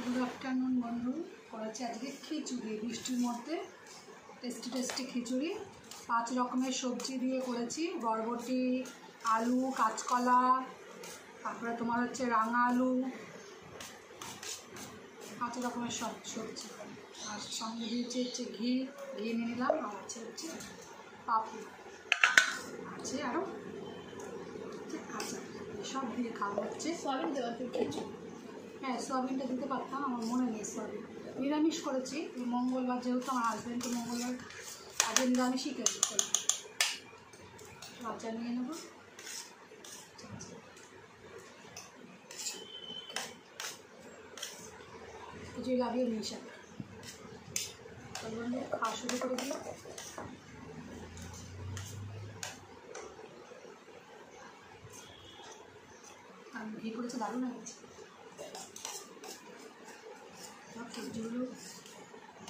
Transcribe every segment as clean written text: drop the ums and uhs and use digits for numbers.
Good afternoon বন্ধু। করেছি আজকে খিচুড়ি, বৃষ্টির মধ্যে টেস্টি টেস্টি খিচুড়ি। 5 রকমের সবজি দিয়ে করেছি, বরবটি, আলু, কাঁচকলা, তারপরে তোমার হচ্ছে রাঙা আলু, 5 রকমের সব সবজি। আর সঙ্গে দিয়েছি হচ্ছে ঘি নিয়ে নিলাম, আর আছে হচ্ছে পাপড়, আছে আরও আচার, সব দিয়ে খাওয়া হচ্ছে। সয়াবিন দেওয়া তো খিচুড়ি, হ্যাঁ সোয়াবিনটা দিতে পারতাম, আমার মনে নেই সোয়াবিন। নিরামিষ করেছি মঙ্গলবার, যেহেতু আমার হাজব্যান্ডকে মঙ্গলবার আগে নিরামিষই খেয়েছি। আচার নিয়ে নেব। খিচুড়ি লাগিয়ে নিয়ে এসে খাওয়া শুরু করে দিল। আমি ঘি করেছে, দারুণ হয়েছে। সবজিগুলো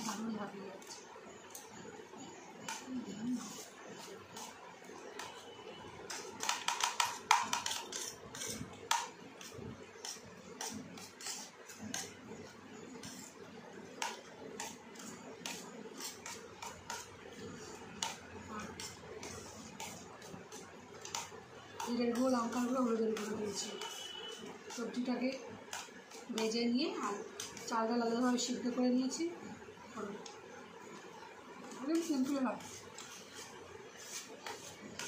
দারুণ ভাবিয়ে যাচ্ছে। জিরের গুঁড়ো, লঙ্কার গুঁড়ো, হলুদের গুঁড়ো দিয়েছি। সবজিটাকে ভেজে নিয়ে আর চালটা আলাদাভাবে সিদ্ধ করে নিয়েছি। একদম সিম্পল হয়,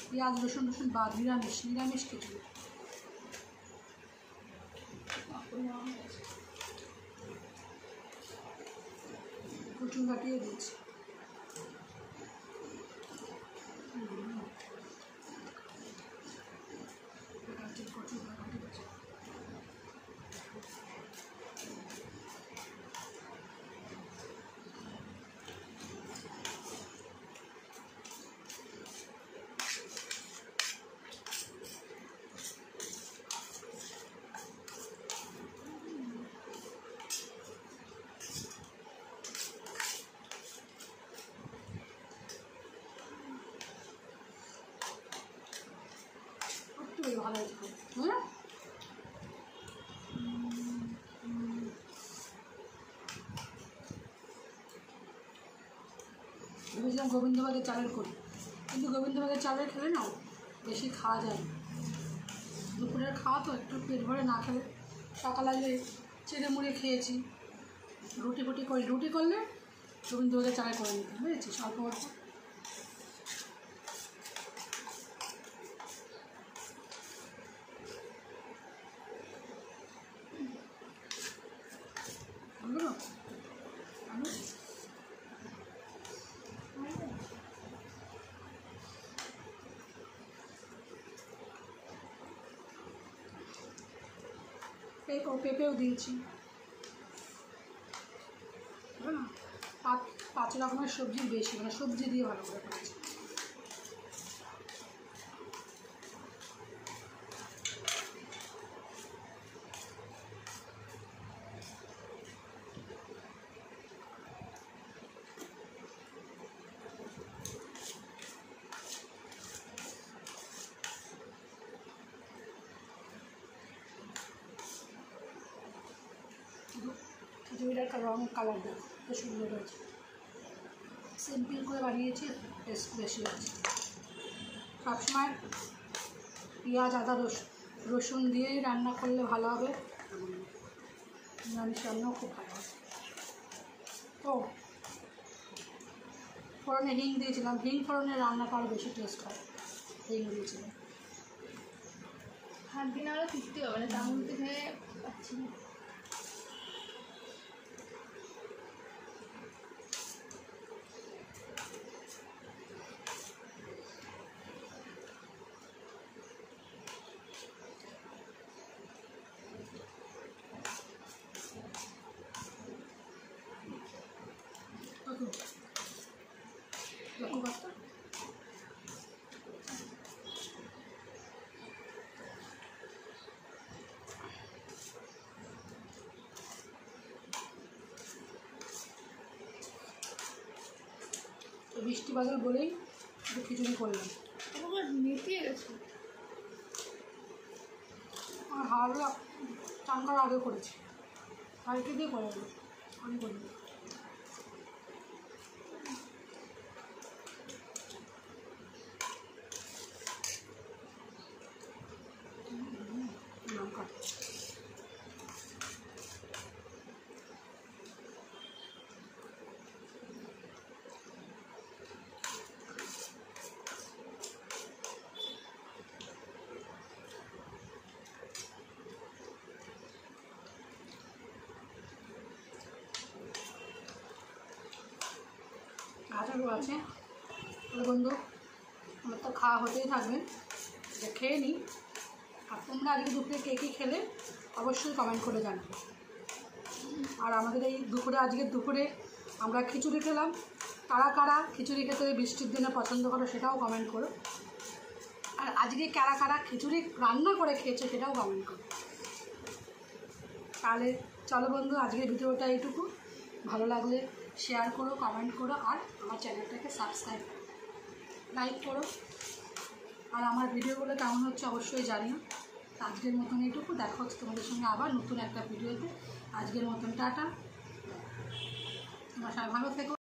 পেঁয়াজ রসুন বাদ, নিরামিষ খিচুড়ি। কুচুন কাটিয়ে দিয়েছি। ভালো হয়েছে। হ্যাঁ, ভেবেছিলাম গোবিন্দভাগের চালের করি, কিন্তু গোবিন্দভাগের চালের খেলে না বেশি খাওয়া যায় না। দুপুরের খাওয়া তো একটু পেট ভরে না খেলে, সকালে চেড়ে মুড়ে খেয়েছি। রুটি করলে গোবিন্দভাগের চালের করে নিতে বুঝেছি, অল্প অল্প। পেঁপেও দিয়েছি। 5 রকমের সবজি বেশি, মানে সবজি দিয়ে ভালো করে করেছি। খিচুড়িটার রং কালারটা খুব সুন্দর হয়েছে। সিম্পল করে বানিয়েছি, টেস্ট বেশি হয়েছে। সবসময় পেঁয়াজ, আদা, রসুন দিয়েই রান্না করলে ভালো হবে, নিরামিষ রান্নাও খুব ভালো হবে। ও ফোড়নে হিং দিয়েছিলাম, হিং ফোড়নে রান্নাটা আরও বেশি টেস্ট হয়। হিং দিয়েছিলাম। হাত দিন আরও ফিরতে হবে না, তার মধ্যে খেয়ে পাচ্ছি না। বৃষ্টি বাদল বলেই খিচুড়ি করলাম। মিটিয়ে গেছে, আর হাওড়া চান করার আগে করেছি। কালকে দিয়ে করে দেবো, আমি করে দেবো। লঙ্কা আচারও আছে। বন্ধু আমার তো খাওয়া হতেই থাকবে, যে খেয়ে নিই। আর তোমরা আজকে দুপুরে কে কী খেলে অবশ্যই কমেন্ট করে জানাবে। আর আমাদের এই আজকে দুপুরে আমরা খিচুড়ি খেলাম। কারা কারা খিচুড়ি খেতে বৃষ্টির দিনে পছন্দ করো সেটাও কমেন্ট করো। আর আজকে কারা কারা খিচুড়ি রান্না করে খেয়েছে সেটাও কমেন্ট করো। তাহলে চলো বন্ধু, আজকের ভিডিওটা এইটুকু। ভালো লাগলে শেয়ার করো, কমেন্ট করো, আর আমার চ্যানেলটাকে সাবস্ক্রাইব করো, লাইক করো। আর আমার ভিডিওগুলো কেমন হচ্ছে অবশ্যই জানিও। আজকের মতন এইটুকু, দেখা হচ্ছে তোমাদের সঙ্গে আবার নতুন একটা ভিডিওতে। আজকের মতন টাটা, তোমার সবাই ভালো থেকো।